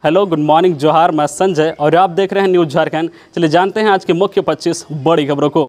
Hello, good morning, जोहार। मैं संजय और आप देख रहे हैं न्यूज़ झारखंड। चलिए जानते हैं आज की मुख्य 25 बड़ी खबरों को।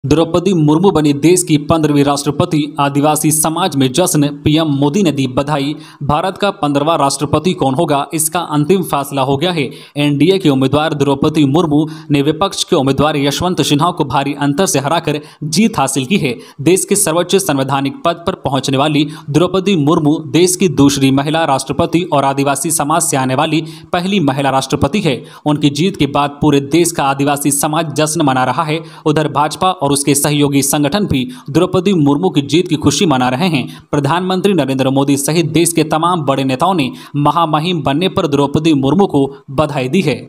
द्रौपदी मुर्मू बनी देश की 15वीं राष्ट्रपति, आदिवासी समाज में जश्न, पीएम मोदी ने दी बधाई। भारत का 15वां राष्ट्रपति कौन होगा, इसका अंतिम फैसला हो गया है। एनडीए के उम्मीदवार द्रौपदी मुर्मू ने विपक्ष के उम्मीदवार यशवंत सिन्हा को भारी अंतर से हराकर जीत हासिल की है। देश के सर्वोच्च संवैधानिक पद पर पहुंचने वाली द्रौपदी मुर्मू देश की दूसरी महिला राष्ट्रपति और आदिवासी समाज से आने वाली पहली महिला राष्ट्रपति है। उनकी जीत के बाद पूरे देश का आदिवासी समाज जश्न मना रहा है। उधर भाजपा और उसके सहयोगी संगठन भी द्रौपदी मुर्मू की जीत की खुशी मना रहे हैं। प्रधानमंत्री नरेंद्र मोदी सहित देश के तमाम बड़े नेताओं ने महामहिम बनने पर द्रौपदी मुर्मू को बधाई दी है।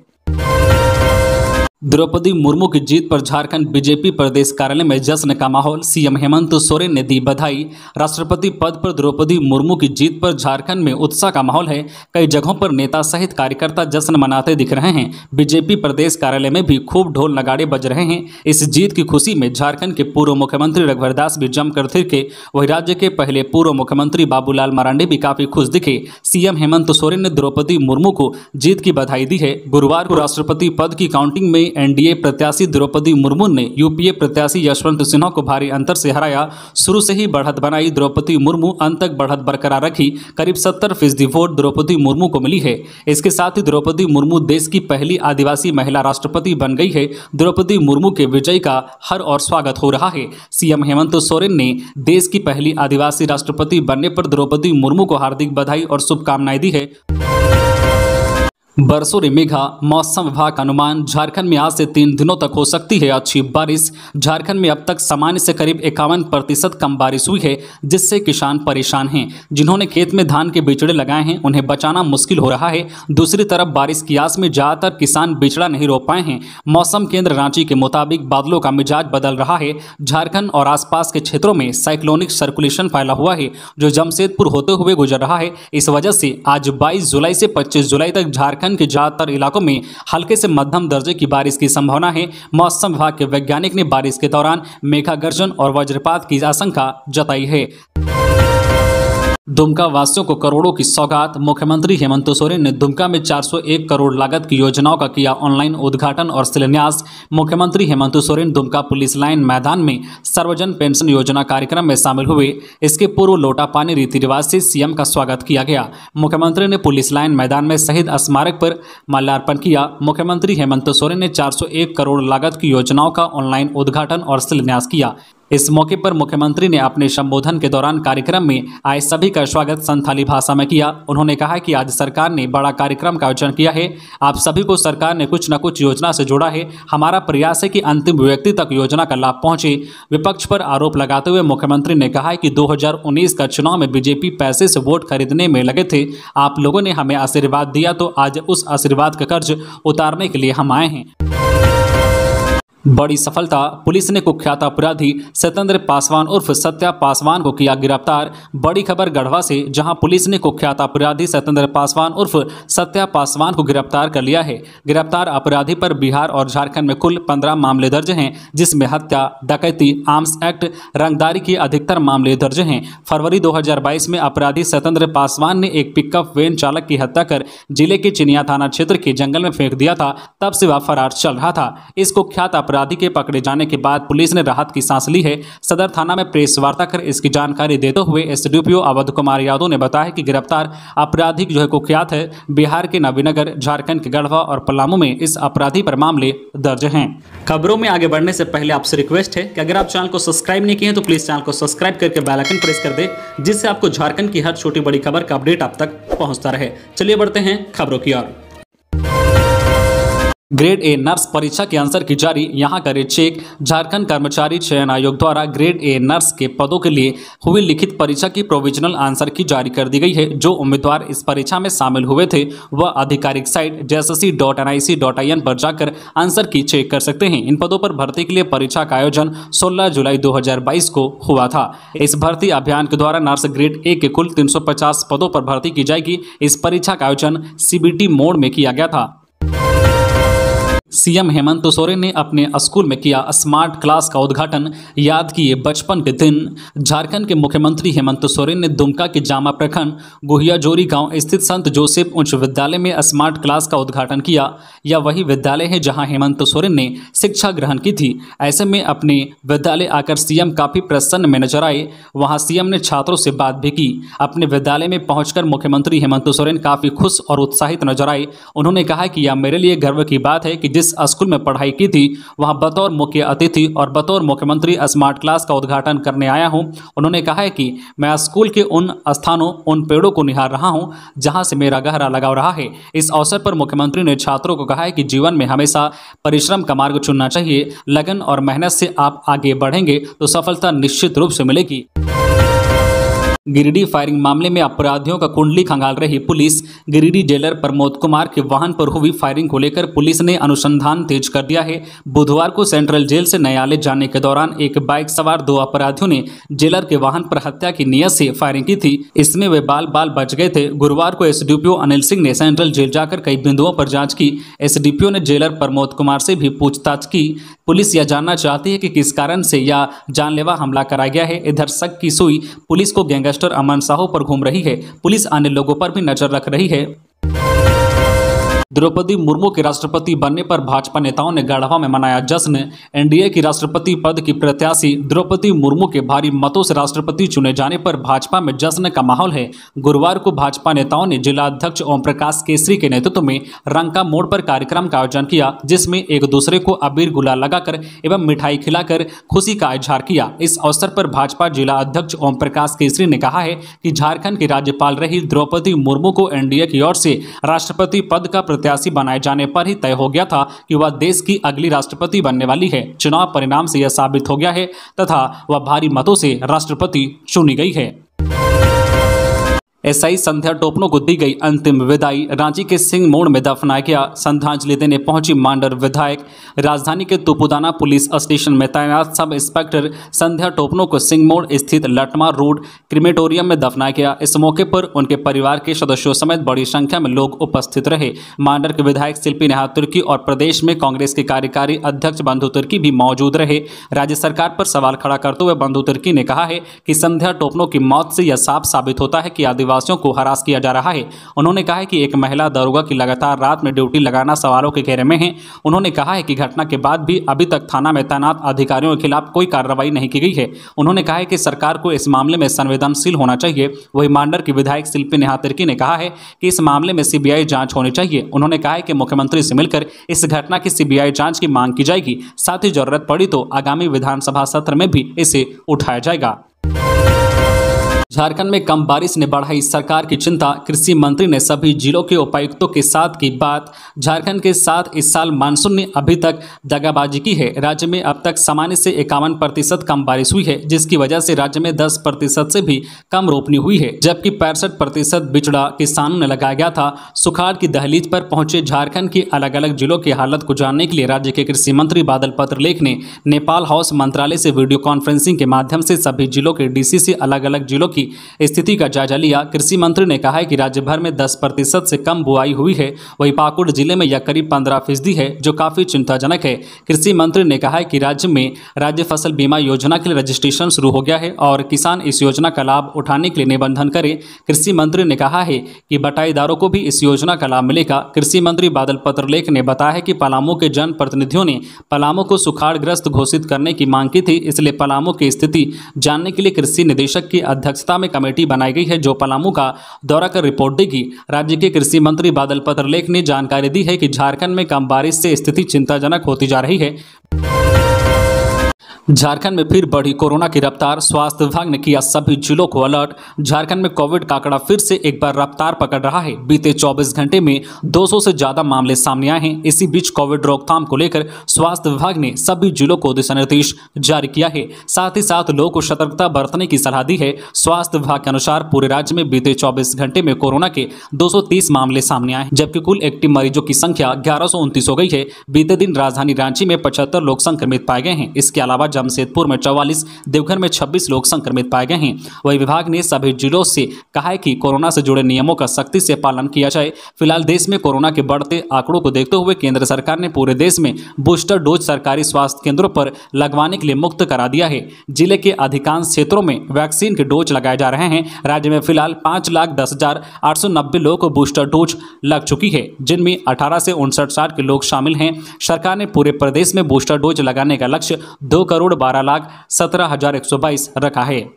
द्रौपदी मुर्मू की जीत पर झारखंड बीजेपी प्रदेश कार्यालय में जश्न का माहौल। सीएम हेमंत सोरेन ने दी बधाई। राष्ट्रपति पद पर द्रौपदी मुर्मू की जीत पर झारखंड में उत्साह का माहौल है। कई जगहों पर नेता सहित कार्यकर्ता जश्न मनाते दिख रहे हैं। बीजेपी प्रदेश कार्यालय में भी खूब ढोल नगाड़े बज रहे हैं। इस जीत की खुशी में झारखंड के पूर्व मुख्यमंत्री रघुवर दास भी जमकर थिरके। वही राज्य के पहले पूर्व मुख्यमंत्री बाबूलाल मरांडी भी काफी खुश दिखे। सीएम हेमंत सोरेन ने द्रौपदी मुर्मू को जीत की बधाई दी है। गुरुवार को राष्ट्रपति पद की काउंटिंग में एनडीए प्रत्याशी द्रौपदी मुर्मू ने यूपीए प्रत्याशी यशवंत सिन्हा को भारी अंतर से हराया। शुरू से ही बढ़त बनाई द्रौपदी मुर्मू अंत तक बढ़त बरकरार रखी। करीब 70% वोट द्रौपदी मुर्मू को मिली है। इसके साथ ही द्रौपदी मुर्मू देश की पहली आदिवासी महिला राष्ट्रपति बन गई है। द्रौपदी मुर्मू के विजय का हर और स्वागत हो रहा है। सीएम हेमंत सोरेन ने देश की पहली आदिवासी राष्ट्रपति बनने पर द्रौपदी मुर्मू को हार्दिक बधाई और शुभकामनाएं दी है। बरसों मेघा, मौसम विभाग का अनुमान। झारखंड में आज से 3 दिनों तक हो सकती है अच्छी बारिश। झारखंड में अब तक सामान्य से करीब 51% कम बारिश हुई है, जिससे किसान परेशान हैं। जिन्होंने खेत में धान के बिचड़े लगाए हैं उन्हें बचाना मुश्किल हो रहा है। दूसरी तरफ बारिश की आस में ज्यादातर किसान बिचड़ा नहीं रोप पाए हैं। मौसम केंद्र रांची के मुताबिक बादलों का मिजाज बदल रहा है। झारखंड और आसपास के क्षेत्रों में साइक्लोनिक सर्कुलेशन फैला हुआ है जो जमशेदपुर होते हुए गुजर रहा है। इस वजह से आज 22 जुलाई से 25 जुलाई तक झारखंड के ज्यादातर इलाकों में हल्के से मध्यम दर्जे की बारिश की संभावना है। मौसम विभाग के वैज्ञानिक ने बारिश के दौरान मेघा गर्जन और वज्रपात की आशंका जताई है। दुमका वासियों को करोड़ों की सौगात। मुख्यमंत्री हेमंत सोरेन ने दुमका में 401 करोड़ लागत की योजनाओं का किया ऑनलाइन उद्घाटन और शिलान्यास। मुख्यमंत्री हेमंत सोरेन दुमका पुलिस लाइन मैदान में सर्वजन पेंशन योजना कार्यक्रम में शामिल हुए। इसके पूर्व लोटा पानी रीति रिवाज से सीएम का स्वागत किया गया। मुख्यमंत्री ने पुलिस लाइन मैदान में शहीद स्मारक पर माल्यार्पण किया। मुख्यमंत्री हेमंत सोरेन ने 401 करोड़ लागत की योजनाओं का ऑनलाइन उद्घाटन और शिलान्यास किया। इस मौके पर मुख्यमंत्री ने अपने संबोधन के दौरान कार्यक्रम में आए सभी का स्वागत संथाली भाषा में किया। उन्होंने कहा कि आज सरकार ने बड़ा कार्यक्रम का आयोजन किया है। आप सभी को सरकार ने कुछ न कुछ योजना से जोड़ा है। हमारा प्रयास है कि अंतिम व्यक्ति तक योजना का लाभ पहुंचे। विपक्ष पर आरोप लगाते हुए मुख्यमंत्री ने कहा कि 2019 का चुनाव में बीजेपी पैसे से वोट खरीदने में लगे थे। आप लोगों ने हमें आशीर्वाद दिया तो आज उस आशीर्वाद का कर्ज उतारने के लिए हम आए हैं। बड़ी सफलता। पुलिस ने कुख्यात अपराधी सत्येंद्र पासवान उर्फ सत्या पासवान को किया गिरफ्तार। बड़ी खबर गढ़वा से, जहां पुलिस ने कुख्यात अपराधी सत्येंद्र पासवान उर्फ सत्या पासवान को गिरफ्तार कर लिया है। गिरफ्तार अपराधी पर बिहार और झारखंड में कुल 15 मामले दर्ज हैं, जिसमें हत्या, डकैती, आर्म्स एक्ट, रंगदारी के अधिकतर मामले दर्ज हैं। फरवरी 2022 में अपराधी सत्येंद्र पासवान ने एक पिकअप वैन चालक की हत्या कर जिले के चिनिया थाना क्षेत्र के जंगल में फेंक दिया था। तब से वह फरार चल रहा था। इस कुख्यात अपराधी के पकड़े जाने के बाद पुलिस ने राहत की सांस ली है। सदर थाना में प्रेस वार्ता कर इसकी जानकारी देते हुए एसडीपीओ अवध कुमार यादव ने बताया कि गिरफ्तार अपराधी जो है कुख्यात है। बिहार के नवीनगर, झारखंड के गढ़वा और पलामू में इस अपराधी पर मामले दर्ज हैं। खबरों में आगे बढ़ने से पहले आपसे रिक्वेस्ट है कि अगर आप चैनल को सब्सक्राइब नहीं किए हैं तो प्लीज चैनल को सब्सक्राइब करके बेल आइकन प्रेस कर दे, जिससे आपको झारखंड की हर छोटी बड़ी खबर का अपडेट आप तक पहुंचता रहे। चलिए बढ़ते हैं खबरों की ओर। ग्रेड ए नर्स परीक्षा के आंसर की जारी, यहां करे चेक। झारखंड कर्मचारी चयन आयोग द्वारा ग्रेड ए नर्स के पदों के लिए हुई लिखित परीक्षा की प्रोविजनल आंसर की जारी कर दी गई है। जो उम्मीदवार इस परीक्षा में शामिल हुए थे वह आधिकारिक साइट jssc.nic.in पर जाकर आंसर की चेक कर सकते हैं। इन पदों पर भर्ती के लिए परीक्षा का आयोजन 16 जुलाई 2022 को हुआ था। इस भर्ती अभियान के द्वारा नर्स ग्रेड ए के कुल 350 पदों पर भर्ती की जाएगी। इस परीक्षा का आयोजन सीबीटी मोड में किया गया था। सीएम हेमंत सोरेन ने अपने स्कूल में किया स्मार्ट क्लास का उद्घाटन, याद किए बचपन के दिन। झारखंड के मुख्यमंत्री हेमंत सोरेन ने दुमका के जामा प्रखंड गुहियाजोरी गांव स्थित संत जोसेफ उच्च विद्यालय में स्मार्ट क्लास का उद्घाटन किया। यह वही विद्यालय है जहां हेमंत सोरेन ने शिक्षा ग्रहण की थी। ऐसे में अपने विद्यालय आकर सीएम काफी प्रसन्न में नजर आए। वहां सीएम ने छात्रों से बात भी की। अपने विद्यालय में पहुंचकर मुख्यमंत्री हेमंत सोरेन काफी खुश और उत्साहित नजर आए। उन्होंने कहा कि यह मेरे लिए गर्व की बात है कि जिस स्कूल में पढ़ाई की थी वहां बतौर मुख्य अतिथि और बतौर मुख्यमंत्री स्मार्ट क्लास का उद्घाटन करने आया हूं। उन्होंने कहा है कि मैं स्कूल के उन स्थानों, उन पेड़ों को निहार रहा हूं जहां से मेरा गहरा लगाव रहा है। इस अवसर पर मुख्यमंत्री ने छात्रों को कहा है कि जीवन में हमेशा परिश्रम का मार्ग चुनना चाहिए। लगन और मेहनत से आप आगे बढ़ेंगे तो सफलता निश्चित रूप से मिलेगी। गिरिडीह फायरिंग मामले में अपराधियों का कुंडली खंगाल रही पुलिस। गिरिडीह जेलर प्रमोद कुमार के वाहन पर हुई फायरिंग को लेकर पुलिस ने अनुसंधान तेज कर दिया है। बुधवार को सेंट्रल जेल से न्यायालय जाने के दौरान एक बाइक सवार 2 अपराधियों ने जेलर के वाहन पर हत्या की नीयत से फायरिंग की थी। इसमें वे बाल बाल बच गए थे। गुरुवार को एसडीपीओ अनिल सिंह ने सेंट्रल जेल जाकर कई बिंदुओं पर जाँच की। एसडीपीओ ने जेलर प्रमोद कुमार से भी पूछताछ की। पुलिस यह जानना चाहती है कि किस कारण से यह जानलेवा हमला कराया गया है। इधर शक की सुई पुलिस को गैंगस्टर अमन साहू पर घूम रही है। पुलिस अन्य लोगों पर भी नजर रख रही है। द्रौपदी मुर्मू के राष्ट्रपति बनने पर भाजपा नेताओं ने गढ़वा में मनाया जश्न। एनडीए की राष्ट्रपति पद की प्रत्याशी द्रौपदी मुर्मू के भारी मतों से राष्ट्रपति चुने जाने पर भाजपा में जश्न का माहौल है। गुरुवार को भाजपा नेताओं ने जिला अध्यक्ष ओम प्रकाश केसरी के नेतृत्व में रंका मोड़ पर कार्यक्रम का आयोजन किया, जिसमें एक दूसरे को अबीर गुलाल लगाकर एवं मिठाई खिलाकर खुशी का इजहार किया। इस अवसर पर भाजपा जिला अध्यक्ष ओम प्रकाश केसरी ने कहा है कि झारखंड की राज्यपाल रही द्रौपदी मुर्मू को एनडीए की ओर से राष्ट्रपति पद का प्रत्याशी बनाए जाने पर ही तय हो गया था कि वह देश की अगली राष्ट्रपति बनने वाली है। चुनाव परिणाम से यह साबित हो गया है तथा वह भारी मतों से राष्ट्रपति चुनी गई है। एसआई संध्या टोपनो को दी गई अंतिम विदाई। रांची के सिंह मोड़ में दफनाया गया। श्रद्धांजलि देने पहुंची मांडर विधायक। राजधानी के तुपुदाना पुलिस स्टेशन में तैनात सब इंस्पेक्टर संध्या टोपनो को सिंह मोड़ स्थित लटमा रोड क्रिमेटोरियम में दफनाया गया। इस मौके पर उनके परिवार के सदस्यों समेत बड़ी संख्या में लोग उपस्थित रहे। मांडर के विधायक शिल्पी नेहा तुर्की और प्रदेश में कांग्रेस के कार्यकारी अध्यक्ष बंधु तुर्की भी मौजूद रहे। राज्य सरकार पर सवाल खड़ा करते हुए बंधु तुर्की ने कहा है कि संध्या टोपनो की मौत से यह साफ साबित होता है कि आदिवासियों को हरास किया जा रहा है। उन्होंने कहा है कि एक महिला दरोगा की लगातार रात में ड्यूटी लगाना सवालों के घेरे में है। उन्होंने कहा है कि घटना के बाद भी अभी तक थाना में तैनात अधिकारियों के खिलाफ कोई कार्रवाई नहीं की गई है। उन्होंने कहा है कि सरकार को इस मामले में संवेदनशील होना चाहिए। वही मांडर की विधायक शिल्पी नेहा तुर्की ने कहा है कि इस मामले में सीबीआई जांच होनी चाहिए। उन्होंने कहा है कि मुख्यमंत्री से मिलकर इस घटना की सीबीआई जांच की मांग की जाएगी। साथ ही जरूरत पड़ी तो आगामी विधानसभा सत्र में भी इसे उठाया जाएगा। झारखंड में कम बारिश ने बढ़ाई सरकार की चिंता। कृषि मंत्री ने सभी जिलों के उपायुक्तों के साथ की बात। झारखंड के साथ इस साल मानसून ने अभी तक दगाबाजी की है। राज्य में अब तक सामान्य से 51% कम बारिश हुई है, जिसकी वजह से राज्य में 10% से भी कम रोपनी हुई है, जबकि 65% बिचड़ा किसानों ने लगाया गया था। सुखाड़ की दहलीज पर पहुंचे झारखंड के अलग अलग जिलों की हालत को जानने के लिए राज्य के कृषि मंत्री बादल पत्रलेख ने नेपाल हाउस मंत्रालय से वीडियो कॉन्फ्रेंसिंग के माध्यम से सभी जिलों के डीसी से अलग अलग जिलों की स्थिति का जायजा लिया। कृषि मंत्री ने कहा है कि राज्य भर में 10% से कम बुआई हुई है। वहीं पाकुड़ जिले में यह करीब 15% है, जो काफी चिंताजनक है। कृषि मंत्री ने कहा है कि राज्य में राज्य फसल बीमा योजना के लिए रजिस्ट्रेशन शुरू हो गया है और किसान इस योजना का लाभ उठाने के लिए निबंधन करें। कृषि मंत्री ने कहा है कि बटाईदारों को भी इस योजना का लाभ मिलेगा। कृषि मंत्री बादल पत्रलेख ने बताया है कि पलामू के जनप्रतिनिधियों ने पलामू को सुखाड़ग्रस्त घोषित करने की मांग की थी, इसलिए पलामू की स्थिति जानने के लिए कृषि निदेशक की अध्यक्षता में कमेटी बनाई गई है, जो पलामू का दौरा कर रिपोर्ट देगी। राज्य के कृषि मंत्री बादल पत्रलेख ने जानकारी दी है कि झारखंड में कम बारिश से स्थिति चिंताजनक होती जा रही है। झारखंड में फिर बढ़ी कोरोना की रफ्तार। स्वास्थ्य विभाग ने किया सभी जिलों को अलर्ट। झारखंड में कोविड का आंकड़ा फिर से एक बार रफ्तार पकड़ रहा है। बीते 24 घंटे में 200 से ज्यादा मामले सामने आए हैं। इसी बीच कोविड रोकथाम को लेकर स्वास्थ्य विभाग ने सभी जिलों को दिशा निर्देश जारी किया है। साथ ही साथ लोगों को सतर्कता बरतने की सलाह दी है। स्वास्थ्य विभाग के अनुसार पूरे राज्य में बीते 24 घंटे में कोरोना के 230 मामले सामने आए, जबकि कुल एक्टिव मरीजों की संख्या 1129 हो गई है। बीते दिन राजधानी रांची में 75 लोग संक्रमित पाए गए हैं। इसके अलावा जमशेदपुर में 44, देवघर में 26 लोग संक्रमित पाए गए हैं। वही विभाग ने सभी जिलों से कहा है कि कोरोना से जुड़े नियमों का सख्ती से पालन किया जाए। फिलहाल देश में कोरोना के बढ़ते आंकड़ों को देखते हुए केंद्र सरकार ने पूरे देश में बूस्टर डोज सरकारी स्वास्थ्य केंद्रों पर लगवाने के लिए मुक्त करा दिया है। जिले के अधिकांश क्षेत्रों में वैक्सीन के डोज लगाए जा रहे हैं। राज्य में फिलहाल 5,10,890 लोगों को बूस्टर डोज लग चुकी है, जिनमें 18 से 59 साल के लोग शामिल हैं। सरकार ने पूरे प्रदेश में बूस्टर डोज लगाने का लक्ष्य 2,12,17,122 रखा है।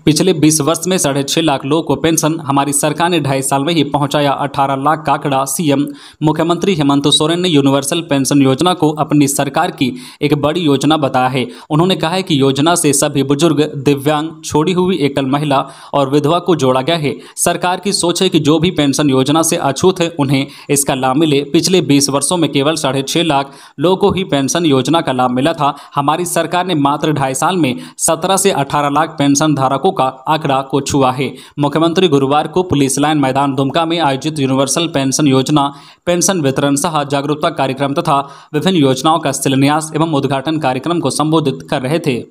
पिछले 20 वर्ष में 6.5 लाख लोगों को पेंशन, हमारी सरकार ने 2.5 साल में ही पहुंचाया 18 लाख का आंकड़ा। सीएम मुख्यमंत्री हेमंत सोरेन ने यूनिवर्सल पेंशन योजना को अपनी सरकार की एक बड़ी योजना बताया है। उन्होंने कहा है कि योजना से सभी बुजुर्ग, दिव्यांग, छोड़ी हुई एकल महिला और विधवा को जोड़ा गया है। सरकार की सोच है कि जो भी पेंशन योजना से अछूत है उन्हें इसका लाभ मिले। पिछले 20 वर्षों में केवल 6.5 लाख लोगों को ही पेंशन योजना का लाभ मिला था। हमारी सरकार ने मात्र 2.5 साल में 17 से 18 लाख पेंशन धारकों का आंकड़ा को छुआ है। मुख्यमंत्री गुरुवार को पुलिस लाइन मैदान दुमका में आयोजित यूनिवर्सल पेंशन योजना पेंशन वितरण सह जागरूकता कार्यक्रम तथा विभिन्न योजनाओं का शिलान्यास एवं उद्घाटन कार्यक्रम को संबोधित कर रहे थे।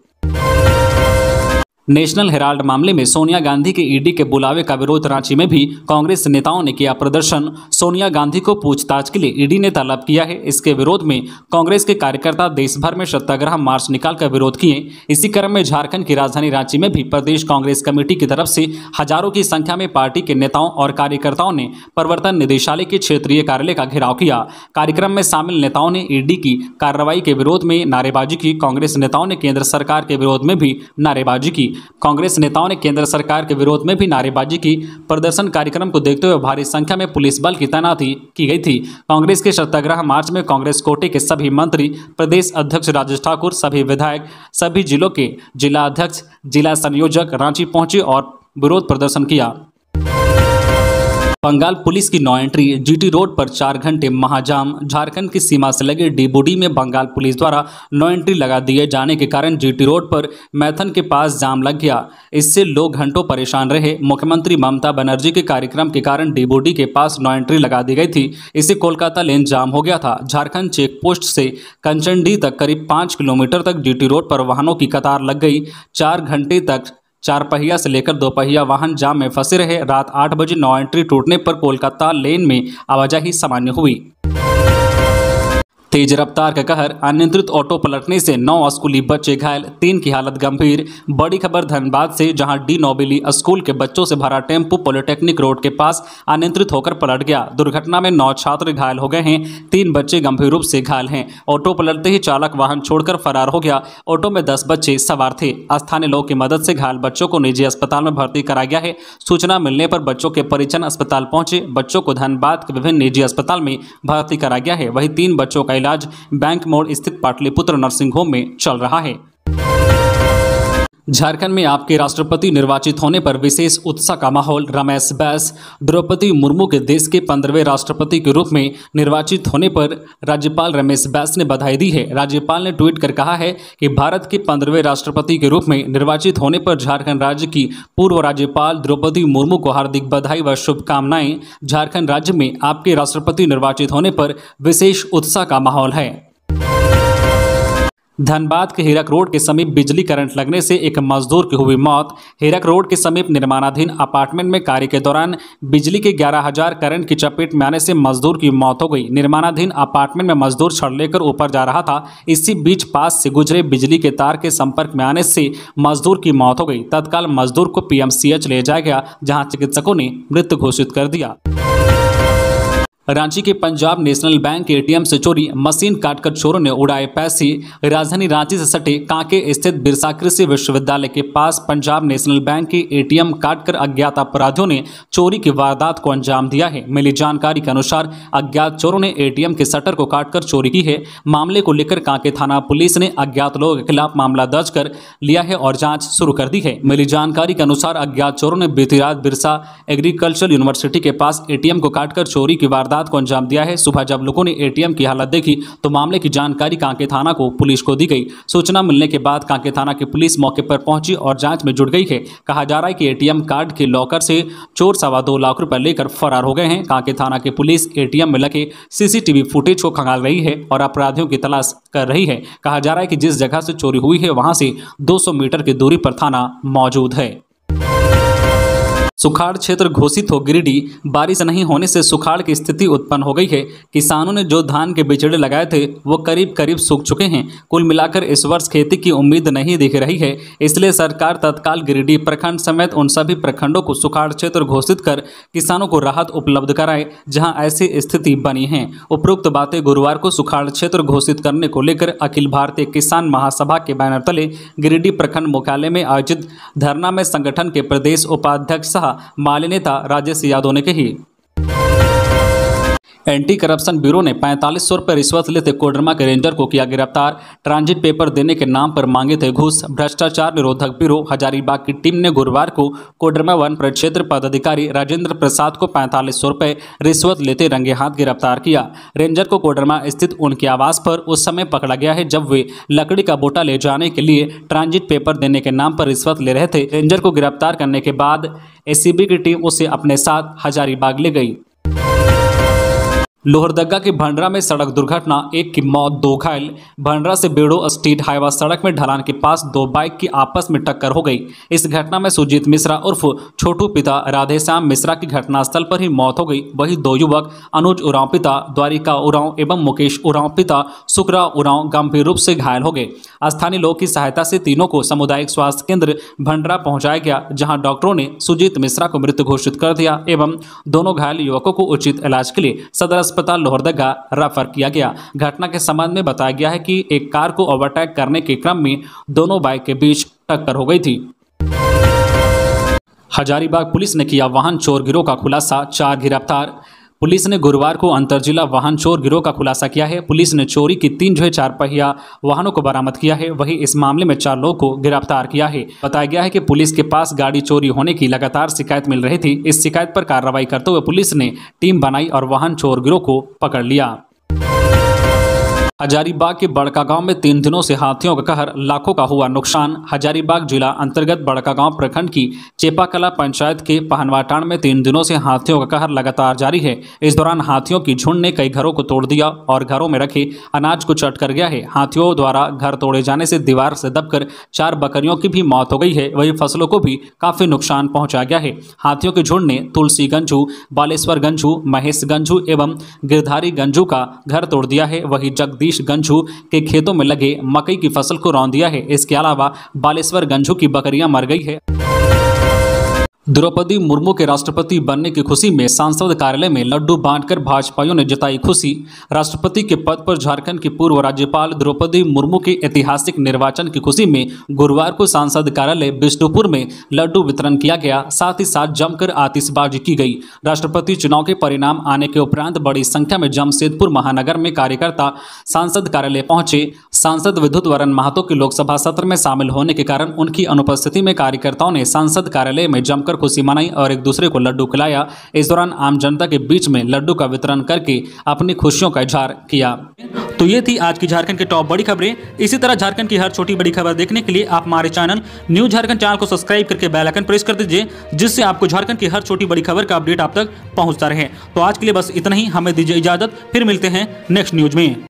नेशनल हेराल्ड मामले में सोनिया गांधी के ईडी के बुलावे का विरोध, रांची में भी कांग्रेस नेताओं ने किया प्रदर्शन। सोनिया गांधी को पूछताछ के लिए ईडी ने तलब किया है। इसके विरोध में कांग्रेस के कार्यकर्ता देश भर में सत्याग्रह मार्च निकालकर विरोध किए। इसी क्रम में झारखंड की राजधानी रांची में भी प्रदेश कांग्रेस कमेटी की तरफ से हजारों की संख्या में पार्टी के नेताओं और कार्यकर्ताओं ने प्रवर्तन निदेशालय के क्षेत्रीय कार्यालय का घेराव किया। कार्यक्रम में शामिल नेताओं ने ईडी की कार्रवाई के विरोध में नारेबाजी की। कांग्रेस नेताओं ने केंद्र सरकार के विरोध में भी नारेबाजी की। कांग्रेस नेताओं ने केंद्र सरकार के विरोध में भी नारेबाजी की। प्रदर्शन कार्यक्रम को देखते हुए भारी संख्या में पुलिस बल की तैनाती की गई थी। कांग्रेस के सत्याग्रह मार्च में कांग्रेस कोटे के सभी मंत्री, प्रदेश अध्यक्ष राजेश ठाकुर, सभी विधायक, सभी जिलों के जिला अध्यक्ष, जिला संयोजक रांची पहुंचे और विरोध प्रदर्शन किया। बंगाल पुलिस की नो एंट्री, जीटी रोड पर 4 घंटे महाजाम। झारखंड की सीमा से लगे डीबूडी में बंगाल पुलिस द्वारा नो एंट्री लगा दिए जाने के कारण जीटी रोड पर मैथन के पास जाम लग गया। इससे लोग घंटों परेशान रहे। मुख्यमंत्री ममता बनर्जी के कार्यक्रम के कारण डीबूडी के पास नो एंट्री लगा दी गई थी। इससे कोलकाता लेन जाम हो गया था। झारखंड चेक पोस्ट से कंचनडी तक करीब 5 किलोमीटर तक जीटी रोड पर वाहनों की कतार लग गई। 4 घंटे तक 4 पहिया से लेकर 2 पहिया वाहन जाम में फंसे रहे। रात 8 बजे नो एंट्री टूटने पर कोलकाता लेन में आवाजाही सामान्य हुई। तेज रफ्तार का कहर, अनियंत्रित ऑटो पलटने से 9 स्कूली बच्चे घायल, 3 की हालत गंभीर। बड़ी खबर धनबाद से, जहां डी नोबेली स्कूल के बच्चों से भरा टेम्पो पॉलिटेक्निक रोड के पास अनियंत्रित होकर पलट गया। दुर्घटना में 9 छात्र घायल हो गए हैं, 3 बच्चे गंभीर रूप से घायल हैं। ऑटो पलटते ही चालक वाहन छोड़कर फरार हो गया। ऑटो में 10 बच्चे सवार थे। स्थानीय लोगों की मदद से घायल बच्चों को निजी अस्पताल में भर्ती कराया गया है। सूचना मिलने पर बच्चों के परिजन अस्पताल पहुंचे। बच्चों को धनबाद के विभिन्न निजी अस्पताल में भर्ती कराया गया है। वहीं 3 बच्चों का इलाज बैंक मोड़ स्थित पाटलिपुत्र नर्सिंग होम में चल रहा है। झारखंड में आपके राष्ट्रपति निर्वाचित होने पर विशेष उत्साह का माहौल। रमेश बैस, द्रौपदी मुर्मू के देश के 15वें राष्ट्रपति के रूप में निर्वाचित होने पर राज्यपाल रमेश बैस ने बधाई दी है। राज्यपाल ने ट्वीट कर कहा है कि भारत के 15वें राष्ट्रपति के रूप में निर्वाचित होने पर झारखंड राज्य की पूर्व राज्यपाल द्रौपदी मुर्मू को हार्दिक बधाई व शुभकामनाएं। झारखंड राज्य में आपके राष्ट्रपति निर्वाचित होने पर विशेष उत्साह का माहौल है। धनबाद के हीरक रोड के समीप बिजली करंट लगने से एक मजदूर की हुई मौत। हीरक रोड के समीप निर्माणाधीन अपार्टमेंट में कार्य के दौरान बिजली के 11,000 करंट की चपेट में आने से मजदूर की मौत हो गई। निर्माणाधीन अपार्टमेंट में मजदूर छड़ लेकर ऊपर जा रहा था। इसी बीच पास से गुजरे बिजली के तार के संपर्क में आने से मजदूर की मौत हो गई। तत्काल मजदूर को पीएमसीएच ले जाया गया, जहाँ चिकित्सकों ने मृत घोषित कर दिया। रांची के पंजाब नेशनल बैंक के एटीएम से चोरी, मशीन काटकर चोरों ने उड़ाए पैसे। राजधानी रांची से सटे कांके स्थित बिरसा कृषि विश्वविद्यालय के पास पंजाब नेशनल बैंक के एटीएम काटकर अज्ञात अपराधियों ने चोरी की वारदात को अंजाम दिया है। मिली जानकारी के अनुसार अज्ञात चोरों ने एटीएम के शटर को काटकर चोरी की है। मामले को लेकर कांके थाना पुलिस ने अज्ञात लोगों के खिलाफ मामला दर्ज कर लिया है और जाँच शुरू कर दी है। मिली जानकारी के अनुसार अज्ञात चोरों ने बीती रात बिरसा एग्रीकल्चर यूनिवर्सिटी के पास एटीएम को काटकर चोरी की वारदात वारदात को अंजाम दिया है। सुबह जब लोगों ने एटीएम की हालत देखी तो मामले की जानकारी कांके थाना को पुलिस को दी गई। सूचना मिलने के बाद कांके थाना की पुलिस मौके पर पहुंची और जांच में जुट गई है। कहा जा रहा है कि एटीएम कार्ड के लॉकर से चोर 2.25 लाख रुपए लेकर फरार हो गए हैं। कांके थाना की पुलिस एटीएम में लगे सीसीटीवी फुटेज को खंगाल रही है और अपराधियों की तलाश कर रही है। कहा जा रहा है कि जिस जगह से चोरी हुई है वहां से 200 मीटर की दूरी पर थाना मौजूद है। सुखाड़ क्षेत्र घोषित हो गिरिडीह। बारिश नहीं होने से सुखाड़ की स्थिति उत्पन्न हो गई है। किसानों ने जो धान के बिचड़े लगाए थे वो करीब करीब सूख चुके हैं। कुल मिलाकर इस वर्ष खेती की उम्मीद नहीं दिख रही है। इसलिए सरकार तत्काल गिरिडीह प्रखंड समेत उन सभी प्रखंडों को सुखाड़ क्षेत्र घोषित कर किसानों को राहत उपलब्ध कराए जहां ऐसी स्थिति बनी है। उपरोक्त बातें गुरुवार को सुखाड़ क्षेत्र घोषित करने को लेकर अखिल भारतीय किसान महासभा के बैनर तले गिरिडीह प्रखंड मुख्यालय में आयोजित धरना में संगठन के प्रदेश उपाध्यक्ष माले नेता राजेश यादव ने कही। एंटी करप्शन ब्यूरो ने 4500 रुपये रिश्वत लेते कोडरमा के रेंजर को किया गिरफ्तार। ट्रांजिट पेपर देने के नाम पर मांगे थे घूस। भ्रष्टाचार निरोधक ब्यूरो हजारीबाग की टीम ने गुरुवार को कोडरमा वन प्रक्षेत्र पदाधिकारी राजेंद्र प्रसाद को 4500 रुपये रिश्वत लेते रंगे हाथ गिरफ्तार किया। रेंजर को कोडरमा स्थित उनके आवास पर उस समय पकड़ा गया है जब वे लकड़ी का बोटा ले जाने के लिए ट्रांजिट पेपर देने के नाम पर रिश्वत ले रहे थे। रेंजर को गिरफ्तार करने के बाद एसीबी की टीम उसे अपने साथ हजारीबाग ले गई। लोहरदगा के भंडरा में सड़क दुर्घटना, एक की मौत 2 घायल। भंडरा से बेड़ो स्ट्रीट हाईवा सड़क में ढलान के पास 2 बाइक की आपस में टक्कर हो गई। इस घटना में सुजीत मिश्रा उर्फ छोटू पिता राधेश्याम मिश्रा की घटनास्थल पर ही मौत हो गई। वही 2 युवक अनुज उरांव पिता द्वारिका उरांव एवं मुकेश उरांव पिता शुक्रा उरांव गंभीर रूप से घायल हो गए। स्थानीय लोगों की सहायता से तीनों को सामुदायिक स्वास्थ्य केंद्र भंडरा पहुंचाया गया जहां डॉक्टरों ने सुजीत मिश्रा को मृत घोषित कर दिया एवं दोनों घायल युवकों को उचित इलाज के लिए सदर अस्पताल लोहरदगा रेफर किया गया। घटना के संबंध में बताया गया है कि एक कार को ओवरटेक करने के क्रम में दोनों बाइक के बीच टक्कर हो गई थी। हजारीबाग पुलिस ने किया वाहन चोर गिरोह का खुलासा, 4 गिरफ्तार। पुलिस ने गुरुवार को अंतरजिला वाहन चोर गिरोह का खुलासा किया है। पुलिस ने चोरी की 3 4 पहिया वाहनों को बरामद किया है। वहीं इस मामले में 4 लोगों को गिरफ्तार किया है। बताया गया है कि पुलिस के पास गाड़ी चोरी होने की लगातार शिकायत मिल रही थी। इस शिकायत पर कार्रवाई करते हुए पुलिस ने टीम बनाई और वाहन चोर गिरोह को पकड़ लिया। हजारीबाग के बड़का गांव में 3 दिनों से हाथियों का कहर, लाखों का हुआ नुकसान। हजारीबाग जिला अंतर्गत बड़का गांव प्रखंड की चेपाकला पंचायत के पहनवाटाण में 3 दिनों से हाथियों का कहर लगातार जारी है। इस दौरान हाथियों की झुंड ने कई घरों को तोड़ दिया और घरों में रखे अनाज को चट कर गया है। हाथियों द्वारा घर तोड़े जाने से दीवार से दबकर 4 बकरियों की भी मौत हो गई है। वहीं फसलों को भी काफी नुकसान पहुंचा गया है। हाथियों की झुंड ने तुलसी गंजू, बालेश्वर गंजू, महेश गंजू एवं गिरधारी गंजू का घर तोड़ दिया है। वहीं जगदीश गंजू के खेतों में लगे मकई की फसल को रौंद दिया है। इसके अलावा बालेश्वर गंजू की बकरियां मर गई है। द्रौपदी मुर्मू के राष्ट्रपति बनने की खुशी में सांसद कार्यालय में लड्डू बांटकर भाजपाइयों ने जताई खुशी। राष्ट्रपति के पद पर झारखंड की पूर्व राज्यपाल द्रौपदी मुर्मू के ऐतिहासिक निर्वाचन की खुशी में गुरुवार को सांसद कार्यालय विष्णुपुर में लड्डू वितरण किया गया। साथ ही साथ जमकर आतिशबाजी की गई। राष्ट्रपति चुनाव के परिणाम आने के उपरांत बड़ी संख्या में जमशेदपुर महानगर में कार्यकर्ता सांसद कार्यालय पहुंचे। सांसद विद्युत वरण महतो के लोकसभा सत्र में शामिल होने के कारण उनकी अनुपस्थिति में कार्यकर्ताओं ने सांसद कार्यालय में जमकर खुशी मनाई और एक दूसरे को लड्डू खिलाया। इस दौरान आम जनता के बीच में लड्डू का वितरण करके अपनी खुशियों का इजहार किया। तो ये थी आज की झारखंड की टॉप बड़ी खबरें। इसी तरह झारखंड की हर छोटी बड़ी खबर देखने के लिए आप हमारे चैनल न्यूज झारखंड चैनल को सब्सक्राइब करके बेल आइकन प्रेस कर दीजिए, जिससे आपको झारखंड की हर छोटी बड़ी खबर का अपडेट आप तक पहुंचता रहे। तो आज के लिए बस इतना ही, हमें दीजिए इजाजत, फिर मिलते हैं नेक्स्ट न्यूज में।